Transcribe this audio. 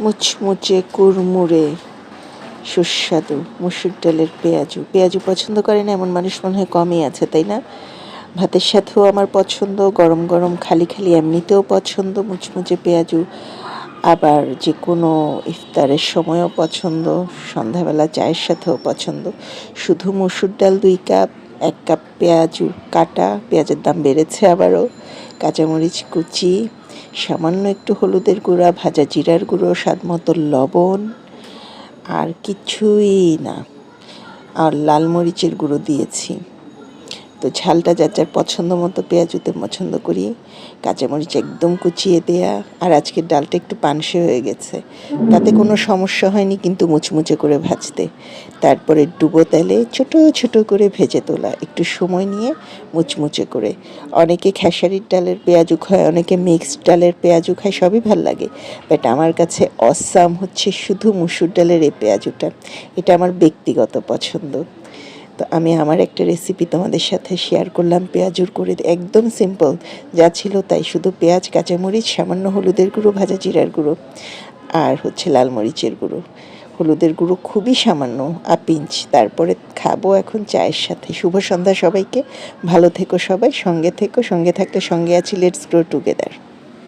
মুচমুচে কুড়মুড়ে সুস্বাদু মসুর ডালের পেঁয়াজু পছন্দ করে না এমন মানুষ মনে হয় কমই আছে, তাই না? ভাতের সাথেও আমার পছন্দ, গরম গরম খালি খালি এমনিতেও পছন্দ মুচমুচে পেঁয়াজু। আবার যে কোনো ইফতারের সময়ও পছন্দ, সন্ধ্যাবেলা চায়ের সাথেও পছন্দ। শুধু মসুর ডাল 2 কাপ, 1 কাপ পেঁয়াজু কাটা, পেঁয়াজের দাম বেড়েছে আবারও, কাঁচামরিচ কুচি, সামান্য একটু হলুদের গুঁড়া, ভাজা জিরার গুঁড়ো, স্বাদমতো লবণ, আর কিছুই না, আর লাল মরিচের গুঁড়ো দিয়েছি। তো ঝালটা যার যার পছন্দ মতো পেঁয়াজুতে পছন্দ করি, কাঁচামরিচ একদম কুচিয়ে দেয়া। আর আজকের ডালটা একটু পানসে হয়ে গেছে, তাতে কোনো সমস্যা হয়নি কিন্তু মুচমুচে করে ভাজতে। তারপরে ডুবো তেলে ছোট ছোট করে ভেজে তোলা, একটু সময় নিয়ে মুচমুচে করে। অনেকে খেসারির ডালের পেঁয়াজু খায়, অনেকে মিক্সড ডালের পেঁয়াজু খায়, সবই ভাল লাগে। বাট আমার কাছে অসাম হচ্ছে শুধু মসুর ডালের এই পেঁয়াজুটা। এটা আমার ব্যক্তিগত পছন্দ। তো আমি আমার একটা রেসিপি তোমাদের সাথে শেয়ার করলাম পেঁয়াজুর করে, একদম সিম্পল, যা ছিল তাই, শুধু পেঁয়াজ, কাঁচামরিচ, সামান্য হলুদের গুঁড়ো, ভাজা জিরার গুঁড়ো, আর হচ্ছে লাল মরিচের গুঁড়ো। হলুদের গুঁড়ো খুবই সামান্য, পিঞ্চ। তারপরে খাবো এখন চায়ের সাথে। শুভ সন্ধ্যা সবাইকে, ভালো থেকো সবাই, সঙ্গে থেকো, সঙ্গে থাকলে সঙ্গে আছি, লেটস গ্রো টুগেদার।